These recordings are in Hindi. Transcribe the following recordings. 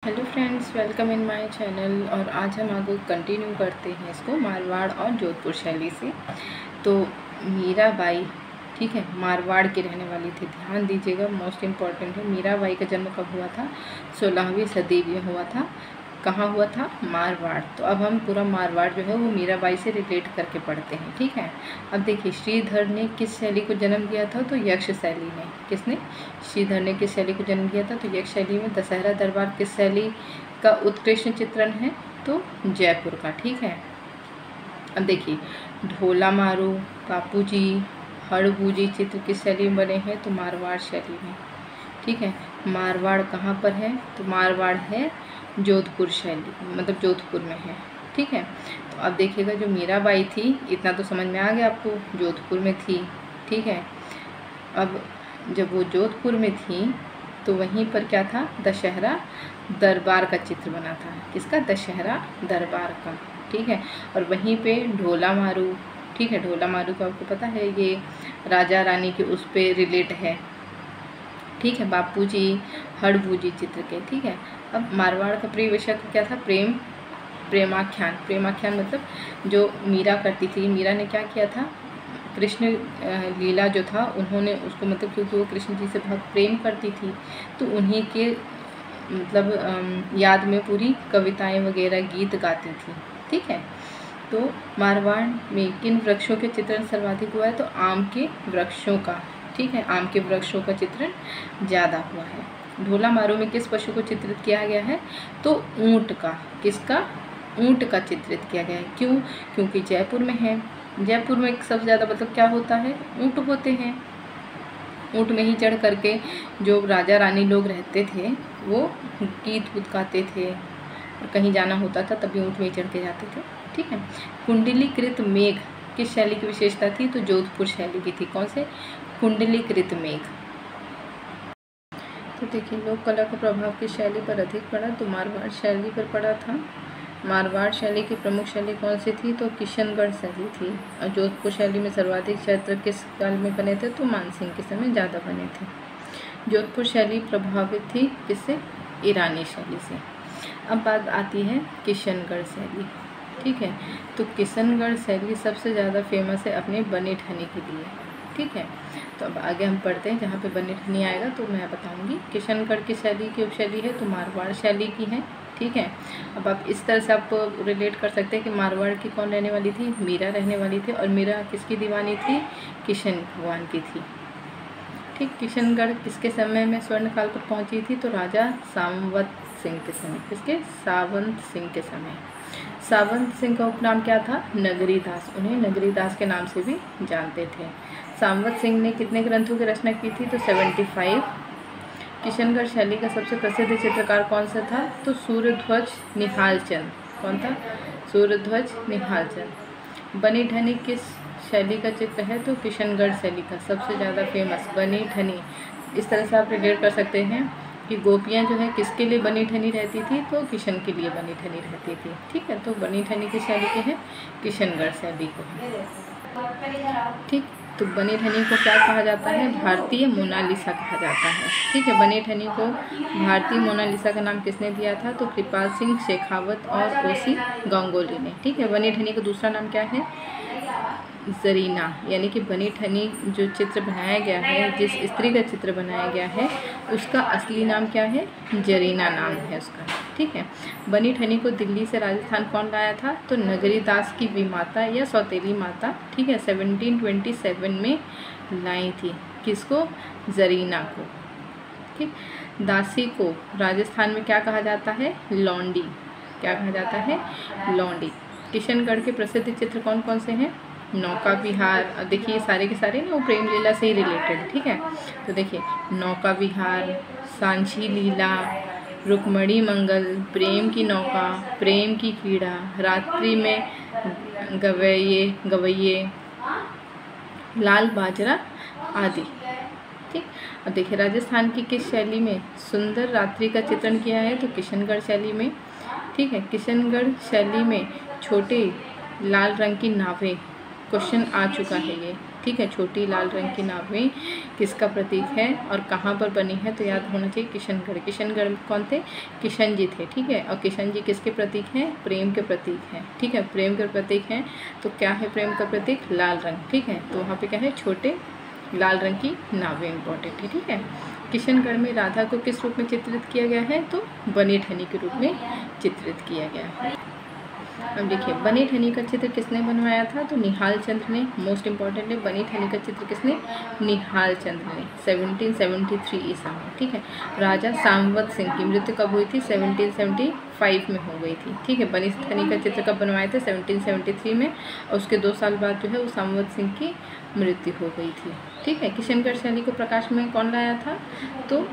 Hello friends, welcome in my channel. और आज हम आगे कंटिन्यू करते हैं इसको मारवाड़ और जोधपुर शैली से। तो मीराबाई, ठीक है, मारवाड़ की रहने वाली थी। ध्यान दीजिएगा, मोस्ट इम्पॉर्टेंट है। मीराबाई का जन्म कब हुआ था? 16वीं सदी में हुआ था। कहाँ हुआ था? मारवाड़। तो अब हम पूरा मारवाड़ जो है वो मीराबाई से रिलेट करके पढ़ते हैं, ठीक है। अब देखिए, श्रीधर ने किस शैली को जन्म दिया था? तो यक्ष शैली ने। किसने? श्रीधर ने किस शैली को जन्म दिया था? तो यक्ष शैली में। दशहरा दरबार किस शैली का उत्कृष्ट चित्रण है? तो जयपुर का, ठीक है। अब देखिए, ढोला मारू, बापूजी, हड़बूजी चित्र किस शैली में बने हैं? तो मारवाड़ शैली में, ठीक है। मारवाड़ कहाँ पर है? तो मारवाड़ है जोधपुर शैली, मतलब जोधपुर में है, ठीक है। तो अब देखिएगा, जो मीराबाई थी, इतना तो समझ में आ गया आपको, जोधपुर में थी, ठीक है। अब जब वो जोधपुर में थी तो वहीं पर क्या था? दशहरा दरबार का चित्र बना था। किसका? दशहरा दरबार का, ठीक है। और वहीं पे ढोला मारू, ठीक है। ढोला मारू का आपको पता है, ये राजा रानी के उस पे रिलेट है, ठीक है। बापूजी, हड़बूजी चित्र के, ठीक है। अब मारवाड़ का प्रिय विषय क्या था? प्रेमाख्यान। प्रेमाख्यान मतलब जो मीरा करती थी, मीरा ने क्या किया था? कृष्ण लीला जो था, उन्होंने उसको, मतलब क्योंकि वो कृष्ण जी से बहुत प्रेम करती थी, तो उन्हीं के मतलब याद में पूरी कविताएं वगैरह, गीत गाती थी, ठीक है। तो मारवाड़ में किन वृक्षों के चित्रण सर्वाधिक हुआ है? तो आम के वृक्षों का, ठीक है। आम के वृक्षों का चित्रण ज़्यादा हुआ है। ढोला मारू में किस पशु को चित्रित किया गया है? तो ऊंट का। किसका? ऊंट का चित्रित किया गया है। क्यों? क्योंकि जयपुर में है। जयपुर में सबसे ज़्यादा मतलब क्या होता है? ऊंट होते हैं। ऊंट में ही चढ़ करके जो राजा रानी लोग रहते थे वो गीत उत गाते थे, और कहीं जाना होता था तभी ऊंट में ही चढ़ के जाते थे, ठीक है। कुंडलीकृत मेघ किस शैली की विशेषता थी? तो जोधपुर शैली की थी। कौन से? कुंडलीकृत मेघ। तो देखिए, लोक कला का प्रभाव किस शैली पर अधिक पड़ा? तो मारवाड़ शैली पर पड़ा था। मारवाड़ शैली की प्रमुख शैली कौन सी थी? तो किशनगढ़ शैली थी। और जोधपुर शैली में सर्वाधिक चित्र किस काल में बने थे? तो मानसिंह के समय ज़्यादा बने थे। जोधपुर शैली प्रभावित थी किससे? ईरानी शैली से। अब बात आती है किशनगढ़ शैली, ठीक है। तो किशनगढ़ शैली सबसे ज़्यादा फेमस है अपने बनी ठनी के लिए, ठीक है। तो अब आगे हम पढ़ते हैं, जहाँ पे बनी ठनी आएगा तो मैं बताऊंगी। किशनगढ़ की शैली की उपशैली है तो मारवाड़ शैली की है, ठीक है। अब आप इस तरह से आप रिलेट कर सकते हैं कि मारवाड़ की कौन रहने वाली थी? मीरा रहने वाली थी। और मीरा किसकी दीवानी थी? किशन भगवान की थी, ठीक। किशनगढ़ किसके समय में स्वर्ण काल पर पहुंची थी? तो राजा सावंत सिंह के समय। किसके? सावंत सिंह के समय। सावंत सिंह का उपनाम क्या था? नगरीदास। उन्हें नगरीदास के नाम से भी जानते थे। सावंत सिंह ने कितने ग्रंथों की रचना की थी? तो 75। किशनगढ़ शैली का सबसे प्रसिद्ध चित्रकार कौन सा था? तो सूर्यध्वज निहालचंद। कौन था? सूर्यध्वज निहालचंद। बनी ठनी किस शैली का चित्र है? तो किशनगढ़ शैली का सबसे ज़्यादा फेमस बनी ठनी। इस तरह से आप रिलेट कर सकते हैं कि गोपियाँ जो है किसके लिए बनी ठनी रहती थी? तो किशन के लिए बनी ठनी रहती थी, ठीक है। तो बनी ठनी किस शैली के हैं? किशनगढ़ शैली को, ठीक। तो बनी ठनी को क्या कहा जाता है? भारतीय मोनालिसा कहा जाता है, ठीक है। बनी ठनी को भारतीय मोनालिसा का नाम किसने दिया था? तो कृपाल सिंह शेखावत और ओसी गांगुली ने, ठीक है। बनी ठनी का दूसरा नाम क्या है? जरीना। यानी कि बनी ठनी जो चित्र बनाया गया है, जिस स्त्री का चित्र बनाया गया है, उसका असली नाम क्या है? जरीना नाम है उसका, ठीक है। बनी ठनी को दिल्ली से राजस्थान कौन लाया था? तो नगरीदास की विमाता या सौतेली माता, ठीक है, 1727 में लाई थी। किसको? जरीना को, ठीक। दासी को राजस्थान में क्या कहा जाता है? लौंडी। क्या कहा जाता है? लौंडी। किशनगढ़ के प्रसिद्ध चित्र कौन कौन से हैं? नौका विहार। अब देखिए, सारे के सारे ना वो प्रेम लीला से ही रिलेटेड, ठीक है। तो देखिए, नौका विहार, सांची लीला, रुक्मणी मंगल, प्रेम की नौका, प्रेम की कीड़ा, रात्रि में गवैये, लाल बाजरा आदि, ठीक। अब देखिए, राजस्थान की किस शैली में सुंदर रात्रि का चित्रण किया है? तो किशनगढ़ शैली में, ठीक है। किशनगढ़ शैली में छोटे लाल रंग की नावें, क्वेश्चन आ चुका है ये, ठीक है। छोटी लाल रंग की नावें किसका प्रतीक है और कहाँ पर बनी है, तो याद होना चाहिए किशनगढ़। किशनगढ़ कौन थे, किशन जी थे, ठीक है। और किशन जी किसके प्रतीक हैं, प्रेम के प्रतीक हैं, ठीक है। प्रेम के प्रतीक हैं तो क्या है प्रेम का प्रतीक, लाल रंग, ठीक है। तो वहाँ पे क्या है, छोटे लाल रंग की नावें इंपॉर्टेंट है, ठीक है। किशनगढ़ में राधा को किस रूप में चित्रित किया गया है, तो बनी ठनी के रूप में चित्रित किया गया है। अब देखिए बनी ठनी का चित्र किसने बनवाया था, तो निहाल चंद्र ने। मोस्ट इम्पॉर्टेंट है, बनी ठनी का चित्र किसने, निहाल चंद्र ने 1773 ईसा में, ठीक है। राजा सांवत सिंह की मृत्यु कब हुई थी, 1775 में हो गई थी, ठीक है। बनी ठनी का चित्र कब बनवाए थे, 1773 में, और उसके 2 साल बाद जो है वो सांवत सिंह की मृत्यु हो गई थी, ठीक है। किशनगढ़ शैली को प्रकाश में कौन लाया था, तो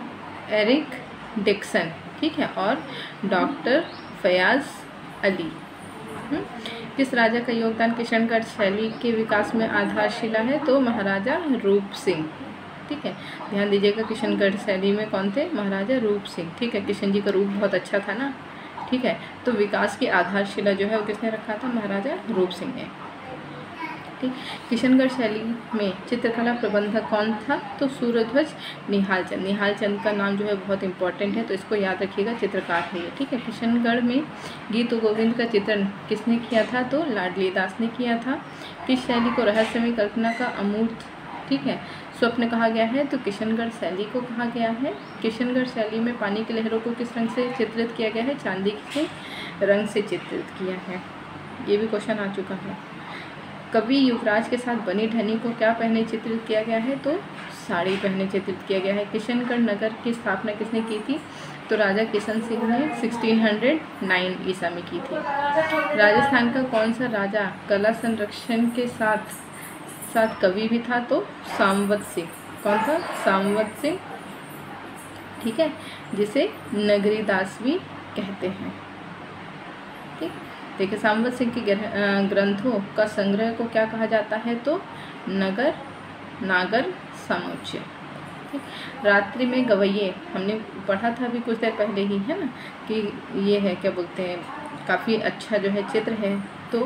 एरिक डिक्सन, ठीक है, और डॉक्टर फयाज अली। किस राजा का योगदान किशनगढ़ शैली के विकास में आधारशिला है, तो महाराजा रूप सिंह, ठीक है। ध्यान दीजिएगा किशनगढ़ शैली में कौन थे, महाराजा रूप सिंह, ठीक है। किशन जी का रूप बहुत अच्छा था ना, ठीक है। तो विकास की आधारशिला जो है वो किसने रखा था, महाराजा रूप सिंह ने, ठीक। किशनगढ़ शैली में चित्रकला प्रबंधक कौन था, तो सूर्यध्वज निहाल चंद। निहाल चंद का नाम जो है बहुत इंपॉर्टेंट है, तो इसको याद रखिएगा, चित्रकार है ये, ठीक है। किशनगढ़ में गीत गोविंद का चित्रण किसने किया था, तो लाडली दास ने किया था। किस शैली को रहस्यमय कल्पना का अमूर्त, ठीक है, स्वप्न कहा गया है, तो किशनगढ़ शैली को कहा गया है। किशनगढ़ शैली में पानी की लहरों को किस रंग से चित्रित किया गया है, चांदी के रंग से चित्रित किया है, ये भी क्वेश्चन आ चुका है। कवि युवराज के साथ बनी ठनी को क्या पहने चित्रित किया गया है, तो साड़ी पहने चित्रित किया गया है। किशनगढ़ नगर की स्थापना किसने की थी, तो राजा किशन सिंह ने 1609 ईसा में की थी। राजस्थान का कौन सा राजा कला संरक्षण के साथ साथ कवि भी था, तो सांवत सिंह। कौन था, सांवत सिंह, ठीक है, जिसे नगरी दास भी कहते हैं, ठीक। देखिए सांवत सिंह के ग्रंथों का संग्रह को क्या कहा जाता है, तो नागर समुच्चय। रात्रि में गवैये हमने पढ़ा था अभी कुछ देर पहले ही, है ना, कि ये है क्या बोलते हैं, काफ़ी अच्छा जो है चित्र है, तो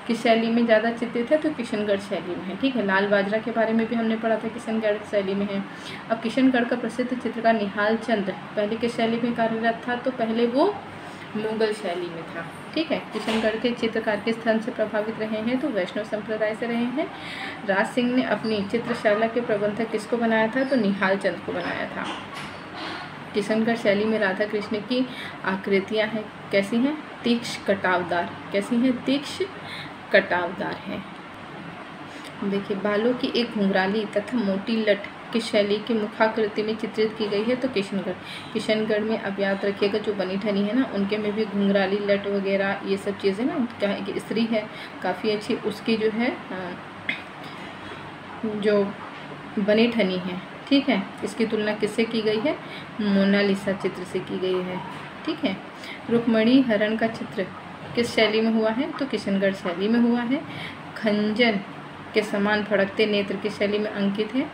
किस शैली में ज़्यादा चित्रित है, तो किशनगढ़ शैली में है, ठीक है। लाल बाजरा के बारे में भी हमने पढ़ा था, किशनगढ़ शैली में है। अब किशनगढ़ का प्रसिद्ध चित्रकार निहाल चंद्र पहले किस शैली में कार्यरत था, तो पहले वो मुगल शैली में था, ठीक है। किशनगढ़ के चित्रकार किस धर्म से प्रभावित रहे हैं, तो वैष्णव संप्रदाय से रहे हैं। राज सिंह ने अपनी चित्रशाला के प्रबंधक किसको बनाया था, तो निहाल चंद को बनाया था। किशनगढ़ शैली में राधा कृष्ण की आकृतियां हैं, कैसी हैं, तीक्ष्ण कटावदार, कैसी हैं, तीक्ष्ण कटावदार हैं। देखिए बालों की एक घुंघराली तथा मोटी लट किस शैली की मुखाकृति में चित्रित की गई है, तो किशनगढ़ में अब याद रखिएगा जो बनी ठनी है ना, उनके में भी घुंघराली लट वगैरह ये सब चीज़ें ना, क्या है कि स्त्री है काफ़ी अच्छी, उसकी जो है जो बनी ठनी है, ठीक है, इसकी तुलना किससे की गई है, मोनालिसा चित्र से की गई है, ठीक है। रुक्मणी हरण का चित्र किस शैली में हुआ है, तो किशनगढ़ शैली में हुआ है। खंजन के समान फड़कते नेत्र किस शैली में अंकित है,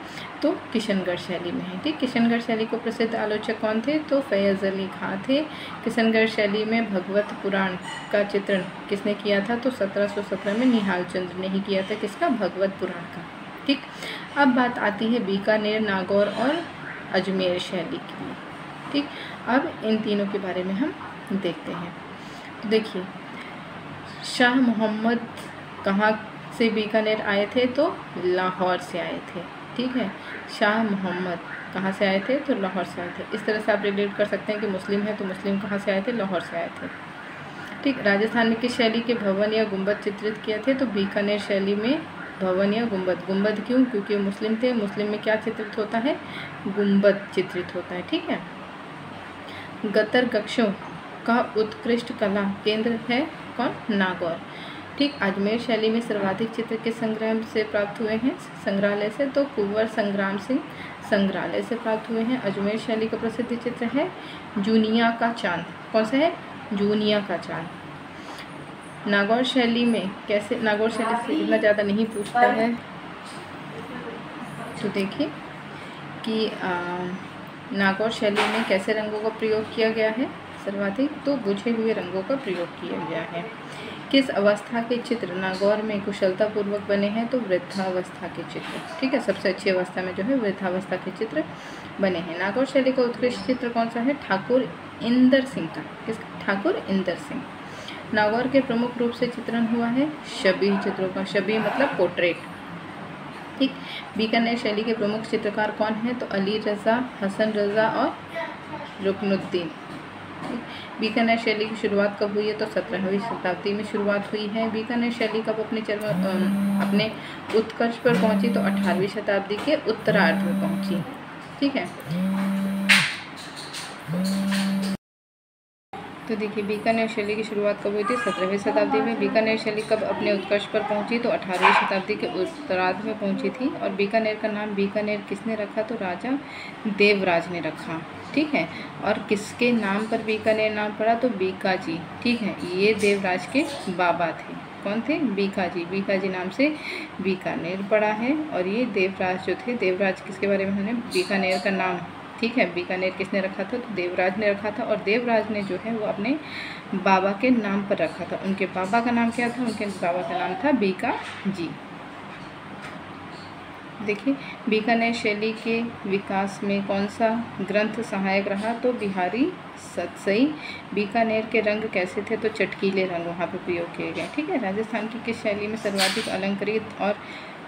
तो किशनगढ़ शैली में है, ठीक। किशनगढ़ शैली को प्रसिद्ध आलोचक कौन थे, तो फैज़ अली खां थे। किशनगढ़ शैली में भगवत पुराण का चित्रण किसने किया था, तो 1717 में निहाल चंद्र ने ही किया था, किसका, भगवत पुराण का, ठीक। अब बात आती है बीकानेर, नागौर और अजमेर शैली की, ठीक। अब इन तीनों के बारे में हम देखते हैं। तो देखिए शाह मोहम्मद कहाँ से बीकानेर आए थे, तो लाहौर से आए थे, ठीक है। शाह मोहम्मद कहाँ से आए थे, तो लाहौर से आए थे। इस तरह से आप रिलेट कर सकते हैं कि मुस्लिम है तो मुस्लिम कहाँ से आए थे, लाहौर से आए थे, ठीक। राजस्थान में किस शैली के भवन या गुंबद चित्रित किए थे, तो बीकानेर शैली में भवन या गुंबद। गुंबद क्यों, क्योंकि मुस्लिम थे, मुस्लिम में क्या चित्रित होता है, गुंबद चित्रित होता है, ठीक है। गतर गक्षों का उत्कृष्ट कला केंद्र है कौन, नागौर, ठीक। अजमेर शैली में सर्वाधिक चित्र के संग्रह से प्राप्त हुए हैं, संग्रहालय से, तो कुंवर संग्राम सिंह संग्रहालय से प्राप्त हुए हैं। अजमेर शैली का प्रसिद्ध चित्र है जूनिया का चांद, कौन सा है, जूनिया का चांद। नागौर शैली में कैसे, नागौर शैली से इतना ज़्यादा नहीं पूछता है, तो देखिए कि नागौर शैली में कैसे रंगों का प्रयोग किया गया है सर्वाधिक, तो बुझे हुए रंगों का प्रयोग किया गया है। किस अवस्था के चित्र नागौर में कुशलतापूर्वक बने हैं? तो वृद्धावस्था के चित्र। ठीक है, सबसे अच्छी अवस्था में जो है वृद्धावस्था के चित्र बने हैं। नागौर शैली का उत्कृष्ट चित्र कौन सा है? ठाकुर इंदर सिंह का। किसका? ठाकुर इंदर सिंह। नागौर के प्रमुख रूप से चित्रण हुआ है शबीह चित्रों का। शबीह मतलब पोर्ट्रेट। ठीक। बीकानेर शैली के प्रमुख चित्रकार कौन है? तो अली रज़ा, हसन रज़ा और रुकनुद्दीन। बीकानेर शैली की शुरुआत कब हुई है? तो 17वीं शताब्दी में शुरुआत हुई है। बीकानेर शैली कब अपने उत्कर्ष पर पहुंची? तो 18वीं शताब्दी के उत्तरार्ध में पहुंची। ठीक है, तो देखिए बीकानेर शैली की शुरुआत कब हुई थी? 17वीं शताब्दी में। बीकानेर शैली कब अपने उत्कर्ष पर पहुंची? तो 18वीं शताब्दी के उत्तरार्ध में पहुंची थी। और बीकानेर का नाम बीकानेर किसने रखा? तो राजा देवराज ने रखा। ठीक है, और किसके नाम पर बीकानेर नाम पड़ा? तो बीकाजी। ठीक है, ये देवराज के बाबा थे। कौन थे? बीकाजी। बीकाजी नाम से बीकानेर पड़ा है। और ये देवराज जो थे, देवराज किसके बारे में उन्होंने बीकानेर का नाम, ठीक है, बीकानेर किसने रखा था? तो देवराज ने रखा था। और देवराज ने जो है वो अपने बाबा के नाम पर रखा था। उनके बाबा का नाम क्या था? उनके बाबा का नाम था बीकाजी। देखिए बीकानेर शैली के विकास में कौन सा ग्रंथ सहायक रहा? तो बिहारी सतसई। बीकानेर के रंग कैसे थे? तो चटकीले रंग वहाँ पे प्रयोग किए गए। ठीक है, राजस्थान की किस शैली में सर्वाधिक अलंकृत और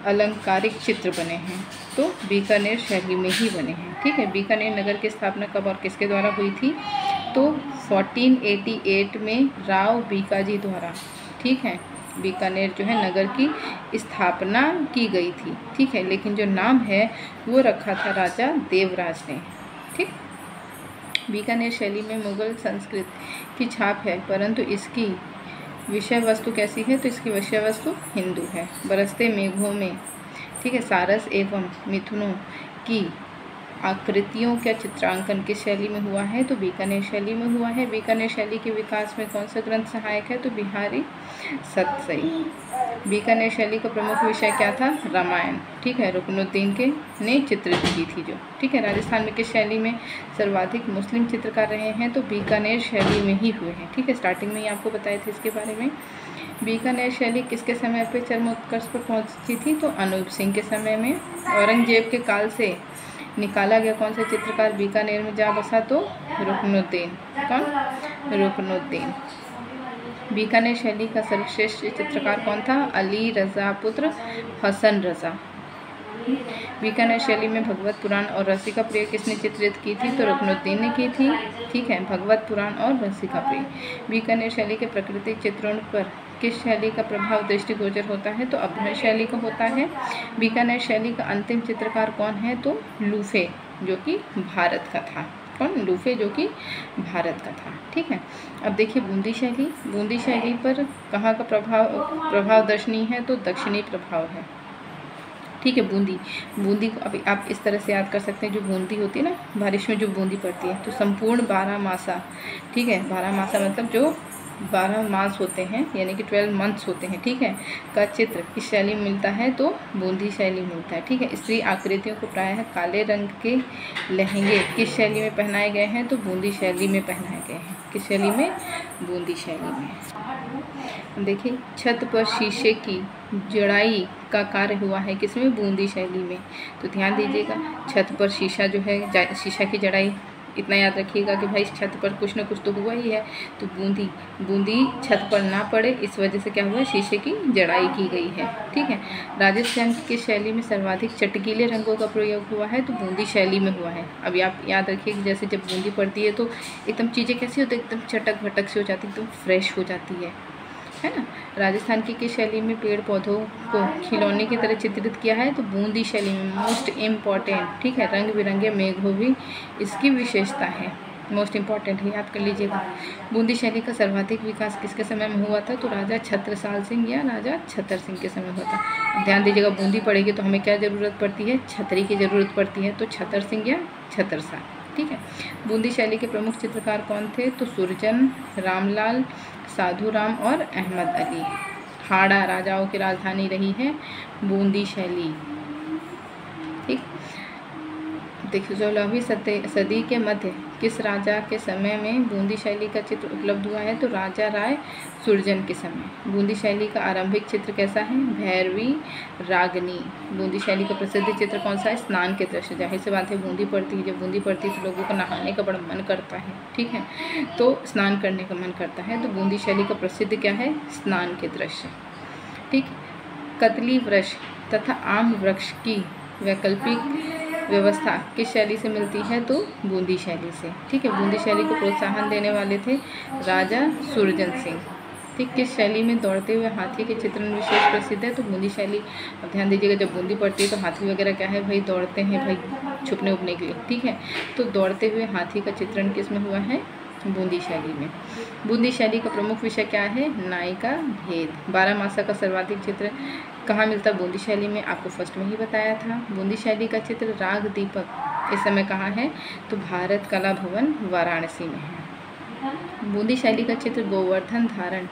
अलंकारिक चित्र बने हैं? तो बीकानेर शैली में ही बने हैं। ठीक है, बीकानेर नगर की स्थापना कब और किसके द्वारा हुई थी? तो 1488 में राव बीकाजी द्वारा। ठीक है, बीकानेर जो है नगर की स्थापना की गई थी। ठीक है, लेकिन जो नाम है वो रखा था राजा देवराज ने। ठीक, बीकानेर शैली में मुगल संस्कृति की छाप है, परंतु इसकी विषय वस्तु कैसी है? तो इसकी विषय वस्तु हिंदू है। बरसते मेघों में, ठीक है, सारस एवं मिथुनों की आकृतियों का चित्रांकन किस शैली में हुआ है? तो बीकानेर शैली में हुआ है। बीकानेर शैली के विकास में कौन सा ग्रंथ सहायक है? तो बिहारी सतसई। बीकानेर शैली का प्रमुख विषय क्या था? रामायण। ठीक है, रुकनुद्दीन के ने चित्रित की थी जो। ठीक है, राजस्थान में किस शैली में सर्वाधिक मुस्लिम चित्रकार रहे हैं? तो बीकानेर शैली में ही हुए हैं। ठीक है, स्टार्टिंग में ही आपको बताए थे इसके बारे में। बीकानेर शैली किसके समय पे चरम उत्कर्ष पर पहुंची थी? तो अनूप सिंह के समय में। औरंगजेब के काल से निकाला गया कौन सा चित्रकार बीकानेर में जा बसा? तो रुकनुद्दीन। कौन? रुकनुद्दीन। बीकानेर शैली का सर्वश्रेष्ठ चित्रकार कौन था? अली रज़ा पुत्र हसन रज़ा। बीकानेर शैली में भगवत पुराण और रसिका प्रिय किसने चित्रित की थी? तो रुकनुद्दीन ने की थी। ठीक है, भगवत पुराण और रसिका प्रिय। बीकानेर शैली के प्राकृतिक चित्रण पर किस शैली का प्रभाव दृष्टिगोचर होता है? तो अभ्रंश शैली का होता है। बीकानेर शैली का अंतिम चित्रकार कौन है? तो लूफे, जो कि भारत का था। कौन? लूफे, जो कि भारत का था। ठीक है, अब देखिए बूंदी शैली। बूंदी शैली पर कहाँ का प्रभाव दर्शनीय है? तो दक्षिणी प्रभाव है। ठीक है, बूंदी को अभी आप इस तरह से याद कर सकते हैं। जो बूंदी होती है ना, बारिश में जो बूंदी पड़ती है, तो संपूर्ण 12 मासा, ठीक है, 12 मासा मतलब जो 12 मास होते हैं, यानी कि 12 मंथ्स होते हैं, ठीक है, का चित्र किस शैली में मिलता है? तो बूंदी शैली में मिलता है। ठीक है, स्त्री आकृतियों को प्रायः काले रंग के लहंगे किस शैली में पहनाए गए हैं? तो बूंदी शैली में पहनाए गए हैं। किस शैली में? बूंदी शैली में। देखिए छत पर शीशे की जड़ाई का कार्य हुआ है किसमें? बूंदी शैली में। तो ध्यान दीजिएगा, छत पर शीशा जो है, शीशा की जड़ाई, इतना याद रखिएगा कि भाई छत पर कुछ ना कुछ तो हुआ ही है। तो बूंदी छत पर ना पड़े, इस वजह से क्या हुआ? शीशे की जड़ाई की गई है। ठीक है, राजस्थान की शैली में सर्वाधिक चटकीले रंगों का प्रयोग हुआ है? तो बूंदी शैली में हुआ है। अभी आप याद रखिए कि जैसे जब बूंदी पड़ती है तो एकदम चीज़ें कैसी होती है? एकदम चटक भटक से हो जाती है, एकदम फ्रेश हो जाती है ना। राजस्थान की किस शैली में पेड़ पौधों को खिलौने की तरह चित्रित किया है? तो बूंदी शैली में। मोस्ट इम्पॉर्टेंट, ठीक है, रंग बिरंगे मेघों भी इसकी विशेषता है। मोस्ट इम्पॉर्टेंट है, याद कर लीजिएगा। बूंदी शैली का सर्वाधिक विकास किसके समय में हुआ था? तो राजा छत्रसाल सिंह या राजा छतर सिंह के समय हुआ था। ध्यान दीजिएगा, बूंदी पड़ेगी तो हमें क्या ज़रूरत पड़ती है? छतरी की ज़रूरत पड़ती है। तो छतर सिंह या छतरसाल। ठीक है, बूंदी शैली के प्रमुख चित्रकार कौन थे? तो सुरजन, रामलाल, साधु राम और अहमद अली। हाड़ा राजाओं की राजधानी रही है बूंदी शैली। ठीक, देखिए 16वीं सदी के मध्य किस राजा के समय में बूंदी शैली का चित्र उपलब्ध हुआ है? तो राजा राय सुरजन के समय। बूंदी शैली का आरंभिक चित्र कैसा है? भैरवी रागनी। बूंदी शैली का प्रसिद्ध चित्र कौन सा है? स्नान के दृश्य। जाहिर सी बात है, बूंदी पड़ती है, जब बूंदी पड़ती है तो लोगों को नहाने का बड़ा मन करता है, ठीक है, तो स्नान करने का मन करता है, तो बूंदी शैली का प्रसिद्ध क्या है? स्नान के दृश्य, ठीक। कतली वृक्ष तथा आम वृक्ष की वैकल्पिक व्यवस्था किस शैली से मिलती है? तो बूंदी शैली से, ठीक है। बूंदी शैली को प्रोत्साहन देने वाले थे राजा सुरजन सिंह, ठीक। किस शैली में दौड़ते हुए हाथी के चित्रण विशेष प्रसिद्ध है? तो बूंदी शैली। अब ध्यान दीजिएगा, जब बूंदी पड़ती है तो हाथी वगैरह क्या है भाई, दौड़ते हैं भाई छुपने उपने के लिए, ठीक है। तो दौड़ते हुए हाथी का चित्रण किस में हुआ है? बूंदी शैली में। बूंदी शैली का प्रमुख विषय क्या है? नायिका भेद। 12 मासा का सर्वाधिक चित्र कहाँ मिलता है? बूंदी शैली में। आपको फर्स्ट में ही बताया था। बूंदी शैली का चित्र राग दीपक इस समय कहाँ है? तो भारत कला भवन वाराणसी में है। बूंदी शैली का चित्र गोवर्धन धारण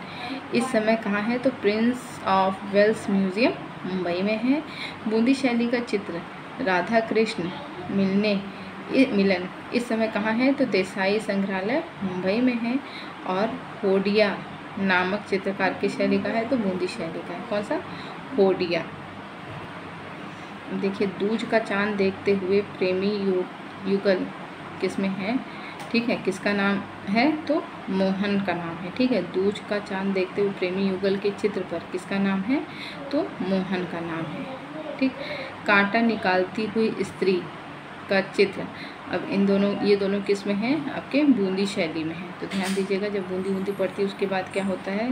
इस समय कहाँ है? तो Prince of Wales museum Mumbai में है। बूंदी शैली का चित्र राधा कृष्ण मिलन इस समय कहाँ है? तो देसाई संग्रहालय मुंबई में है। और होडिया नामक चित्रकार की शैली का है? तो बूंदी शैली का है। कौन सा? होडिया। देखिए, दूज का चांद देखते हुए प्रेमी युगल किसमें है? ठीक है, किसका नाम है? तो मोहन का नाम है, ठीक है। दूज का चांद देखते हुए प्रेमी युगल के चित्र पर किसका नाम है? तो मोहन का नाम है, ठीक। कांटा निकालती हुई स्त्री का चित्र, अब ये दोनों किस में हैं? आपके बूंदी शैली में है। तो ध्यान दीजिएगा, जब बूंदी पड़ती है उसके बाद क्या होता है?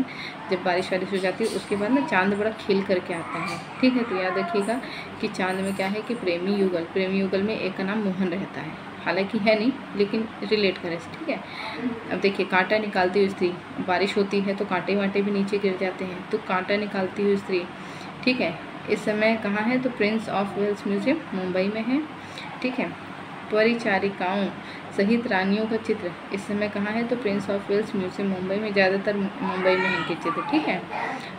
जब बारिश हो जाती है उसके बाद ना चांद बड़ा खिल करके आता है, ठीक है। तो याद रखिएगा कि चांद में क्या है कि प्रेमी युगल में एक का नाम मोहन रहता है, हालांकि है नहीं लेकिन रिलेट करें, ठीक है। अब देखिए, कांटा निकालती हुई स्त्री, बारिश होती है तो कांटे वांटे भी नीचे गिर जाते हैं, तो कांटा निकालती हुई स्त्री, ठीक है, इस समय कहाँ है? तो Prince of Wales museum Mumbai में है, ठीक है। परिचारिकाओं सहित रानियों का चित्र इस समय कहाँ है? तो Prince of Wales museum Mumbai में, ज़्यादातर मुंबई में इनके चित्र, ठीक है।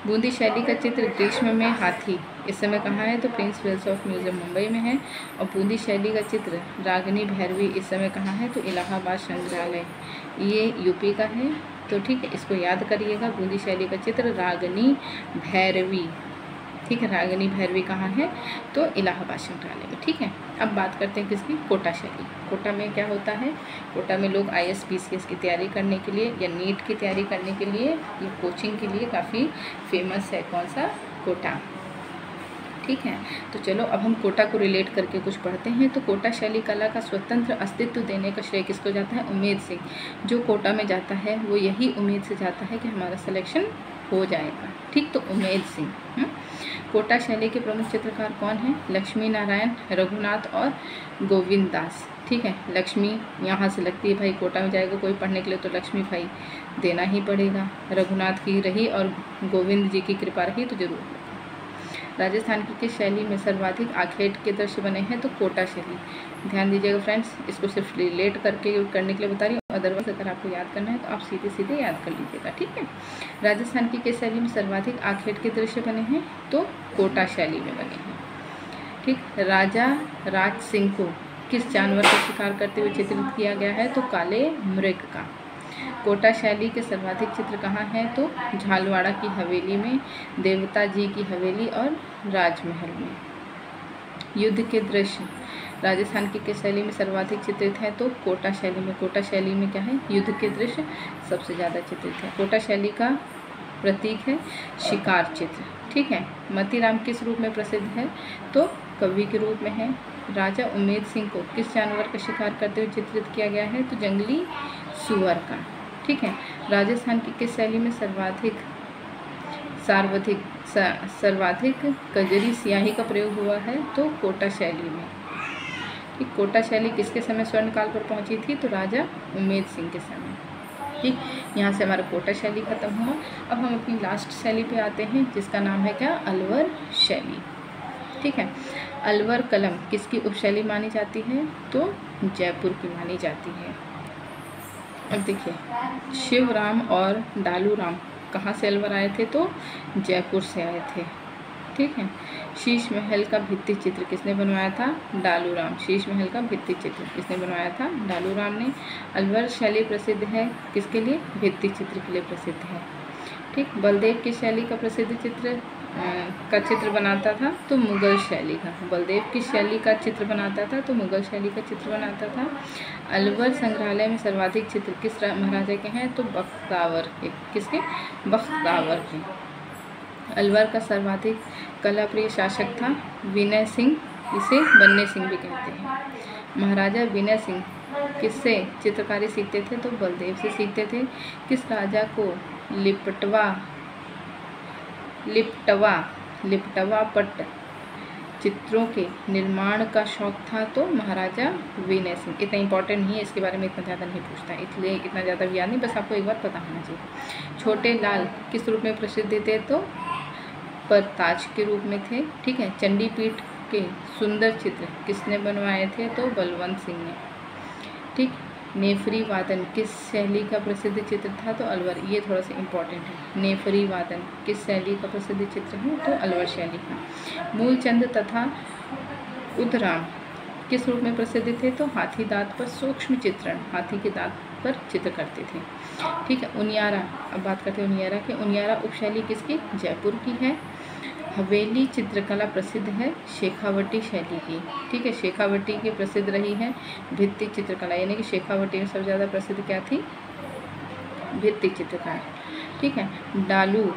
बूंदी शैली का चित्र ग्रीष्म में हाथी इस समय कहाँ है? तो Prince Wales of museum Mumbai में है। और बूंदी शैली का चित्र रागनी भैरवी इस समय कहाँ है? तो इलाहाबाद संग्रहालय, ये यूपी का है, तो ठीक है, इसको याद करिएगा। बूंदी शैली का चित्र रागनी भैरवी, ठीक है। रागनी भैरवी कहाँ है? तो इलाहाबाद संग्रहालय में, ठीक है। अब बात करते हैं किसकी? कोटा शैली। कोटा में क्या होता है? कोटा में लोग IAS PCS की तैयारी करने के लिए या नीट की तैयारी करने के लिए या कोचिंग के लिए काफ़ी फेमस है। कौन सा? कोटा, ठीक है। तो चलो अब हम कोटा को रिलेट करके कुछ पढ़ते हैं। तो कोटा शैली कला का स्वतंत्र अस्तित्व देने का श्रेय किसको जाता है? उमेद सिंह। जो कोटा में जाता है वो यही उम्मीद से जाता है कि हमारा सिलेक्शन हो जाएगा, ठीक। तो उमेद सिंह। कोटा शैली के प्रमुख चित्रकार कौन हैं? लक्ष्मी नारायण, रघुनाथ और गोविंद दास, ठीक है। लक्ष्मी यहाँ से लगती है भाई, कोटा में जाएगा कोई पढ़ने के लिए तो लक्ष्मी भाई देना ही पड़ेगा। रघुनाथ की रही और गोविंद जी की कृपा रही तो जरूर। राजस्थान की किस शैली में सर्वाधिक आखेट के दृश्य बने हैं? तो कोटा शैली। ध्यान दीजिएगा फ्रेंड्स, इसको सिर्फ रिलेट करने के लिए बता रही हूँ, अदरवाइज अगर आपको याद करना है तो आप सीधे याद कर लीजिएगा, ठीक है। राजस्थान की किस शैली में सर्वाधिक आखेट के दृश्य बने हैं? तो कोटा शैली में बने हैं, ठीक। राजा राज सिंह को किस जानवर का शिकार करते हुए चित्रित किया गया है? तो काले मृग का। कोटा शैली के सर्वाधिक चित्र कहाँ हैं? तो झालवाड़ा की हवेली में, देवता जी की हवेली और राजमहल में। युद्ध के दृश्य राजस्थान की किस शैली में सर्वाधिक चित्रित है? तो कोटा शैली में। कोटा शैली में क्या है? युद्ध के दृश्य सबसे ज़्यादा चित्रित है। कोटा शैली का प्रतीक है शिकार चित्र, ठीक है। मतीराम किस रूप में प्रसिद्ध है? तो कवि के रूप में है। राजा उमेद सिंह को किस जानवर का शिकार करते हुए चित्रित किया गया है? तो जंगली सुअर का, ठीक है। राजस्थान की किस शैली में सर्वाधिक कजरी स्याही का प्रयोग हुआ है? तो कोटा शैली में। कोटा शैली किसके समय स्वर्ण काल पर पहुंची थी? तो राजा उमेद सिंह के समय, ठीक। यहाँ से हमारा कोटा शैली खत्म हुआ। अब हम अपनी लास्ट शैली पे आते हैं जिसका नाम है क्या? अलवर शैली, ठीक है। अलवर कलम किसकी उपशैली मानी जाती है? तो जयपुर की मानी जाती है। अब देखिए, शिवराम और डालू राम कहाँ से अलवर आए थे? तो जयपुर से आए थे, ठीक है। शीश महल का भित्ति चित्र किसने बनवाया था? डालू राम। शीश महल का भित्ति चित्र किसने बनवाया था? डालू राम ने। अलवर शैली प्रसिद्ध है किसके लिए? भित्ति चित्र के लिए प्रसिद्ध है। ठीक। बलदेव किस शैली का प्रसिद्ध चित्र बनाता था? तो मुगल शैली का। बलदेव किस शैली का चित्र बनाता था? तो मुगल शैली का चित्र बनाता था। अलवर संग्रहालय में सर्वाधिक चित्र किस महाराजा के हैं? तो बख्तावर के। किसके? बख्तावर के। अलवर का सर्वाधिक कलाप्रिय शासक था विनय सिंह, इसे बन्ने सिंह भी कहते हैं। महाराजा विनय सिंह किससे चित्रकारी सीखते थे? तो बलदेव से सीखते थे। किस राजा को लिपटवा पट चित्रों के निर्माण का शौक था? तो महाराजा विनय सिंह। इतना इंपॉर्टेंट नहीं है, इसके बारे में इतना ज़्यादा नहीं पूछता है, इसलिए इतना ज़्यादा भी याद नहीं, बस आपको एक बार पता होना चाहिए। छोटे लाल किस रूप में प्रसिद्ध थे? तो परताज के रूप में थे। ठीक है। चंडीपीठ के सुंदर चित्र किसने बनवाए थे? तो बलवंत सिंह ने। ठीक। नेफरी वादन किस शैली का प्रसिद्ध चित्र था? तो अलवर। ये थोड़ा सा इम्पोर्टेंट है। नेफरी वादन किस शैली का प्रसिद्ध चित्र है? तो अलवर शैली का। मूलचंद तथा उदराम किस रूप में प्रसिद्ध थे? तो हाथी दांत पर सूक्ष्म चित्रण, हाथी के दांत पर चित्र करते थे। ठीक है। उनियारा, अब बात करते हैं उनियारा के। उनियारा उपशैली किसकी? जयपुर की है। हवेली चित्रकला प्रसिद्ध है शेखावटी शैली की। ठीक है। शेखावटी की प्रसिद्ध रही है भित्ति चित्रकला, यानी कि शेखावटी में सबसे ज़्यादा प्रसिद्ध क्या थी? भित्ति चित्रकार। ठीक है। डालू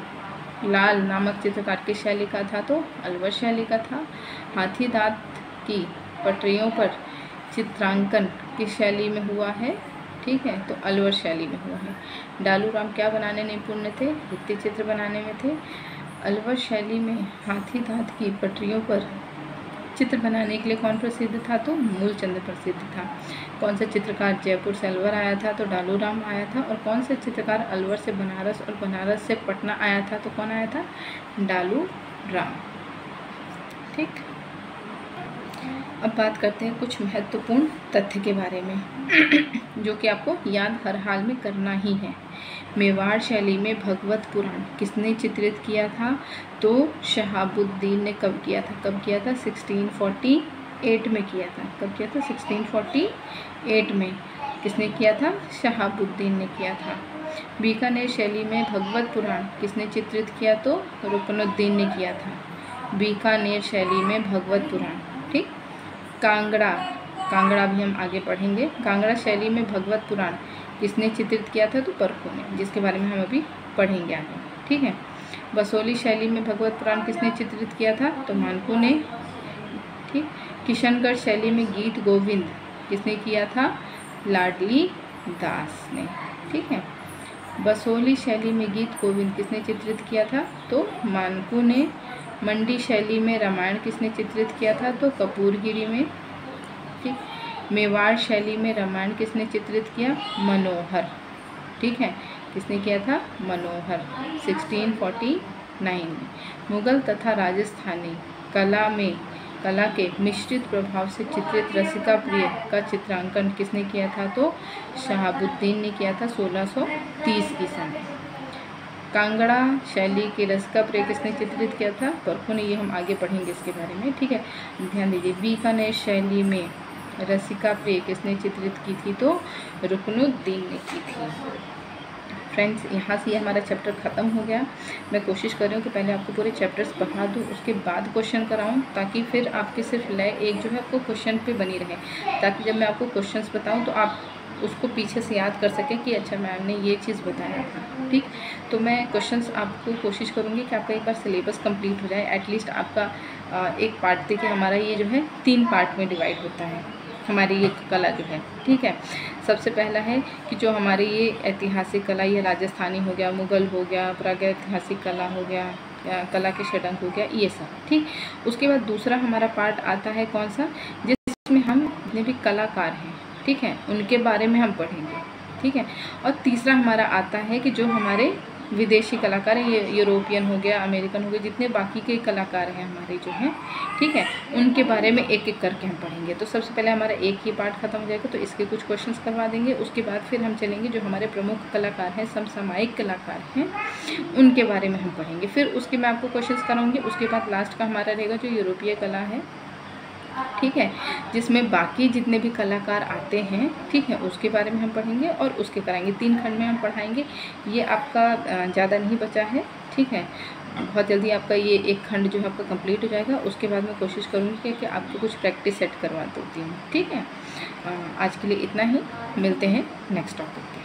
लाल नामक चित्रकार किस शैली का था? तो अलवर शैली का था। हाथी दांत की पटरियों पर चित्रांकन किस शैली में हुआ है? ठीक है। तो अलवर शैली में हुआ है। डालू राम क्या बनाने निपुण थे? भित्ति चित्र बनाने में थे। अलवर शैली में हाथी दांत की पटरियों पर चित्र बनाने के लिए कौन प्रसिद्ध था? तो मूलचंद प्रसिद्ध था। कौन सा चित्रकार जयपुर से अलवर आया था? तो डालू राम आया था। और कौन सा चित्रकार अलवर से बनारस और बनारस से पटना आया था? तो कौन आया था? डालू राम। ठीक। अब बात करते हैं कुछ महत्वपूर्ण तथ्य के बारे में जो कि आपको याद हर हाल में करना ही है। मेवाड़ शैली में भगवत पुराण किसने चित्रित किया था? तो शहाबुद्दीन ने कब किया था? 1648 में किया था। कब किया था? 1648 में। किसने किया था? शहाबुद्दीन ने किया था। बीकानेर शैली में भगवत पुराण किसने चित्रित किया? तो रुकनुद्दीन ने किया था। बीकानेर शैली में भगवत पुराण। ठीक। कांगड़ा भी हम आगे पढ़ेंगे। कांगड़ा शैली में भगवत पुराण किसने चित्रित किया था? तो परखू ने, जिसके बारे में हम अभी पढ़ेंगे आगे। ठीक है। बसोली शैली में भगवत पुराण किसने चित्रित किया था? तो मानकू ने। ठीक। किशनगढ़ शैली में गीत गोविंद किसने किया था? लाडली दास ने। ठीक है। बसोली शैली में गीत गोविंद किसने चित्रित किया था? तो मानकू ने। मंडी शैली में रामायण किसने चित्रित किया था? तो कपूरगिरी में। ठीक। मेवाड़ शैली में रामायण किसने चित्रित किया? मनोहर। ठीक है। किसने किया था? मनोहर। 1649 में। मुगल तथा राजस्थानी कला के मिश्रित प्रभाव से चित्रित रसिका प्रिय का चित्रांकन किसने किया था? तो शहाबुद्दीन ने किया था 1630 की समय। कांगड़ा शैली के रसिका प्रिय किसने चित्रित किया था? परखू ने। ये हम आगे पढ़ेंगे इसके बारे में। ठीक है। ध्यान दीजिए। बीकानेर शैली में रसिका प्रिय किसने चित्रित की थी? तो रुकनुद्दीन ने की थी। फ्रेंड्स, यहाँ से हमारा चैप्टर ख़त्म हो गया। मैं कोशिश कर रही हूँ कि पहले आपको पूरे चैप्टर्स पढ़ा दूँ, उसके बाद क्वेश्चन कराऊँ, ताकि फिर आपके सिर्फ लय एक जो है आपको क्वेश्चन पे बनी रहे, ताकि जब मैं आपको क्वेश्चंस बताऊँ तो आप उसको पीछे से याद कर सकें कि अच्छा मैम ने ये चीज़ बताया था। ठीक। तो मैं क्वेश्चंस आपको कोशिश करूँगी कि आपका एक बार सिलेबस कंप्लीट हो जाए, एटलीस्ट आपका एक पार्ट। देखिए हमारा ये जो है 3 पार्ट में डिवाइड होता है हमारी ये कला जो है। ठीक है। सबसे पहला है कि जो हमारी ये ऐतिहासिक कला, ये राजस्थानी हो गया, मुग़ल हो गया, प्रागैतिहासिक कला हो गया, या कला के षडंग हो गया, ये सब। ठीक। उसके बाद दूसरा हमारा पार्ट आता है कौन सा? जिसमें हम जितने भी कलाकार हैं, ठीक है, उनके बारे में हम पढ़ेंगे। ठीक है। और तीसरा हमारा आता है कि जो हमारे विदेशी कलाकार हैं, ये यूरोपियन हो गया, अमेरिकन हो गए, जितने बाकी के कलाकार हैं हमारे जो हैं, ठीक है, उनके बारे में एक एक करके हम पढ़ेंगे। तो सबसे पहले हमारा एक ही पार्ट खत्म हो जाएगा, तो इसके कुछ क्वेश्चंस करवा देंगे। उसके बाद फिर हम चलेंगे जो हमारे प्रमुख कलाकार हैं, समसामयिक कलाकार हैं, उनके बारे में हम पढ़ेंगे। फिर उसके मैं आपको क्वेश्चंस कराऊंगी। उसके बाद लास्ट का हमारा रहेगा जो यूरोपीय कला है, ठीक है, जिसमें बाकी जितने भी कलाकार आते हैं, ठीक है, उसके बारे में हम पढ़ेंगे और उसके कराएंगे। 3 खंड में हम पढ़ाएंगे। ये आपका ज़्यादा नहीं बचा है, ठीक है, बहुत जल्दी आपका ये एक खंड जो है आपका कंप्लीट हो जाएगा। उसके बाद मैं कोशिश करूँगी कि आपको कुछ प्रैक्टिस सेट करवा देती हूँ, ठीक है। आज के लिए इतना ही, मिलते हैं नेक्स्ट टॉपिक पे।